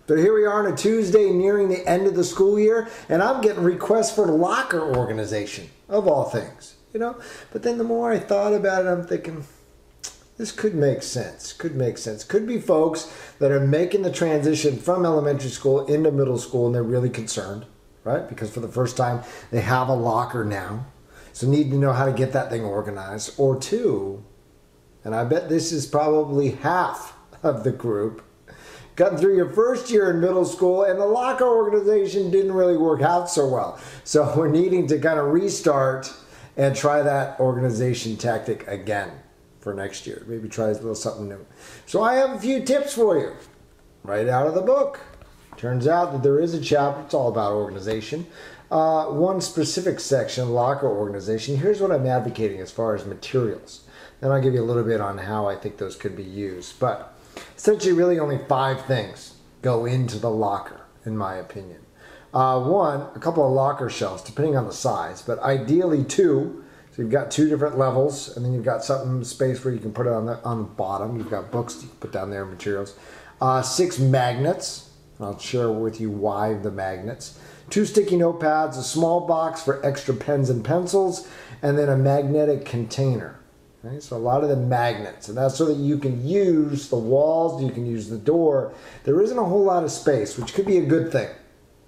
But here we are on a Tuesday nearing the end of the school year, and I'm getting requests for locker organization, of all things, you know? But then the more I thought about it, I'm thinking, this could make sense, could make sense. Could be folks that are making the transition from elementary school into middle school, and they're really concerned, right? Because for the first time, they have a locker now, so need to know how to get that thing organized. Or two, and I bet this is probably half of the group, gotten through your first year in middle school and the locker organization didn't really work out so well. So we're needing to kind of restart and try that organization tactic again for next year. Maybe try a little something new. So I have a few tips for you right out of the book. Turns out that there is a chapter, it's all about organization. One specific section, locker organization. Here's what I'm advocating as far as materials. Then I'll give you a little bit on how I think those could be used. But essentially, really only 5 things go into the locker, in my opinion. One, a couple of locker shelves, depending on the size, but ideally 2. So you've got 2 different levels, and then you've got something space where you can put it on the bottom. You've got books you can put down there, materials. 6 magnets. I'll share with you why the magnets. 2 sticky notepads, a small box for extra pens and pencils, and then a magnetic container. Okay, so a lot of the magnets, and that's so that you can use the walls, you can use the door. There isn't a whole lot of space, which could be a good thing,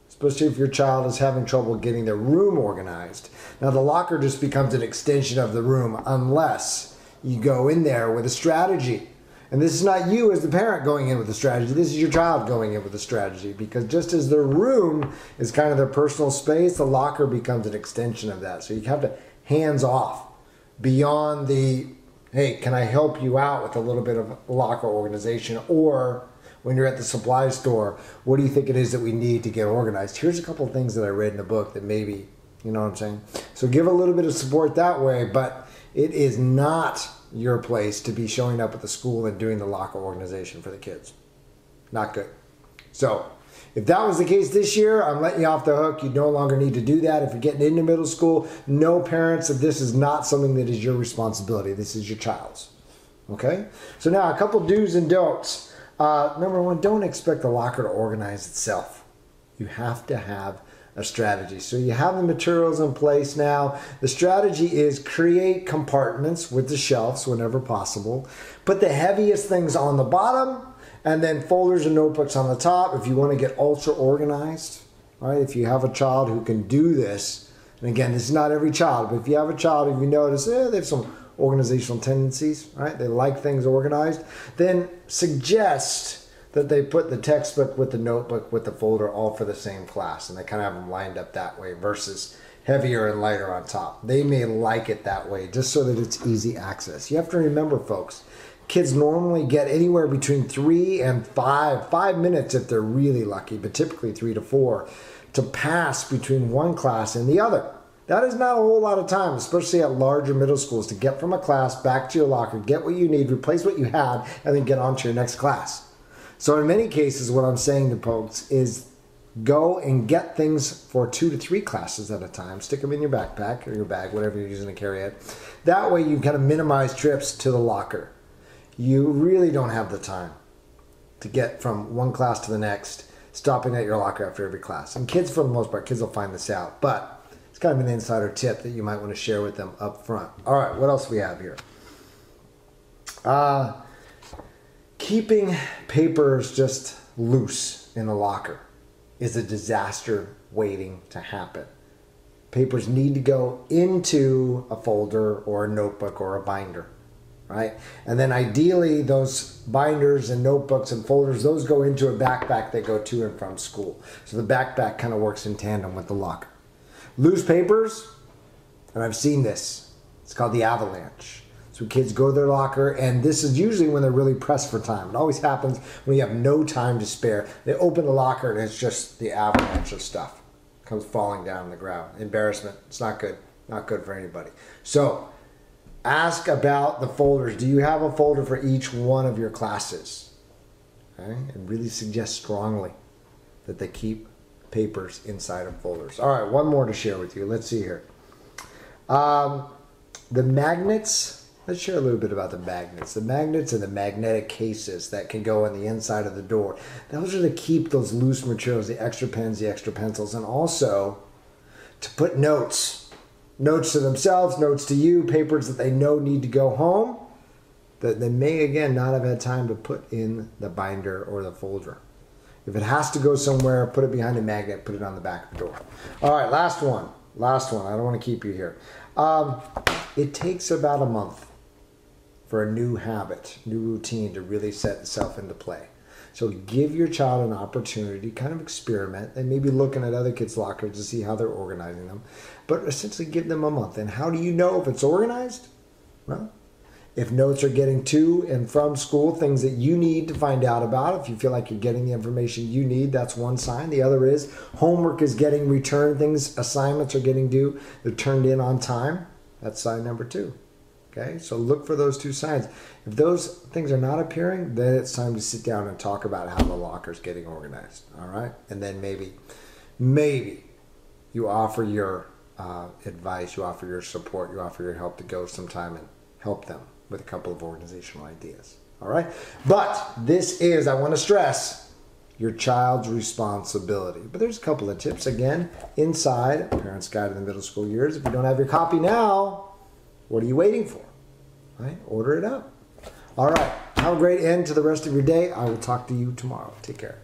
especially if your child is having trouble getting their room organized. Now the locker just becomes an extension of the room unless you go in there with a strategy. And this is not you as the parent going in with a strategy, this is your child going in with a strategy, because just as their room is kind of their personal space, the locker becomes an extension of that. So you have to hands off. Beyond the, hey, can I help you out with a little bit of locker organization? Or when you're at the supply store, what do you think it is that we need to get organized? Here's a couple of things that I read in the book that maybe, you know what I'm saying? So give a little bit of support that way, but it is not your place to be showing up at the school and doing the locker organization for the kids. Not good. So if that was the case this year, I'm letting you off the hook. You no longer need to do that. If you're getting into middle school, no parents, that this is not something that is your responsibility. This is your child's. Okay? So now a couple do's and don'ts. Number 1, don't expect the locker to organize itself. You have to have a strategy. So you have the materials in place now. The strategy is create compartments with the shelves whenever possible. Put the heaviest things on the bottom, and then folders and notebooks on the top if you want to get ultra organized. Right? If you have a child who can do this, and again, this is not every child, but if you have a child who you notice they have some organizational tendencies, right? They like things organized, then suggest that they put the textbook with the notebook with the folder all for the same class, and they kind of have them lined up that way versus heavier and lighter on top. They may like it that way just so that it's easy access. You have to remember, folks, kids normally get anywhere between 3 and 5 minutes if they're really lucky, but typically 3 to 4 to pass between one class and the other. That is not a whole lot of time, especially at larger middle schools, to get from a class back to your locker, get what you need, replace what you had, and then get on to your next class. So in many cases, what I'm saying to folks is go and get things for 2 to 3 classes at a time. Stick them in your backpack or your bag, whatever you're using to carry it. That way you kind of minimize trips to the locker. You really don't have the time to get from one class to the next, stopping at your locker after every class. And kids, for the most part, kids will find this out. But it's kind of an insider tip that you might want to share with them up front. All right, what else do we have here? Keeping papers just loose in a locker is a disaster waiting to happen. Papers need to go into a folder or a notebook or a binder, right? And then ideally those binders and notebooks and folders, those go into a backpack that go to and from school. So the backpack kind of works in tandem with the locker. Loose papers, and I've seen this, it's called the avalanche. So kids go to their locker, and this is usually when they're really pressed for time. It always happens when you have no time to spare. They open the locker, and it's just the avalanche of stuff comes falling down on the ground. Embarrassment. It's not good. Not good for anybody. So ask about the folders. Do you have a folder for each one of your classes? Okay? And really suggest strongly that they keep papers inside of folders. All right, one more to share with you. Let's see here. The magnets Let's share a little bit about the magnets. The magnets and the magnetic cases that can go on the inside of the door. Those are to keep those loose materials, the extra pens, the extra pencils, and also to put notes. Notes to themselves, notes to you, papers that they know need to go home that they may, again, not have had time to put in the binder or the folder. If it has to go somewhere, put it behind a magnet, put it on the back of the door. All right, last one. Last one. I don't want to keep you here. It takes about a month for a new habit, new routine to really set itself into play. So give your child an opportunity to kind of experiment and maybe looking at other kids' lockers to see how they're organizing them. But essentially give them a month. And how do you know if it's organized? Well, if notes are getting to and from school, things that you need to find out about, if you feel like you're getting the information you need, that's one sign. The other is homework is getting returned, things, assignments are getting due, they're turned in on time. That's sign number 2. Okay, so look for those 2 signs. If those things are not appearing, then it's time to sit down and talk about how the locker's getting organized. All right, and then maybe you offer your advice, you offer your support, you offer your help to go sometime and help them with a couple of organizational ideas. All right, but this is, I want to stress, your child's responsibility. But there's a couple of tips, again, inside Parent's Guide to the Middle School Years. If you don't have your copy now, what are you waiting for? Right? Order it up. All right. Have a great end to the rest of your day. I will talk to you tomorrow. Take care.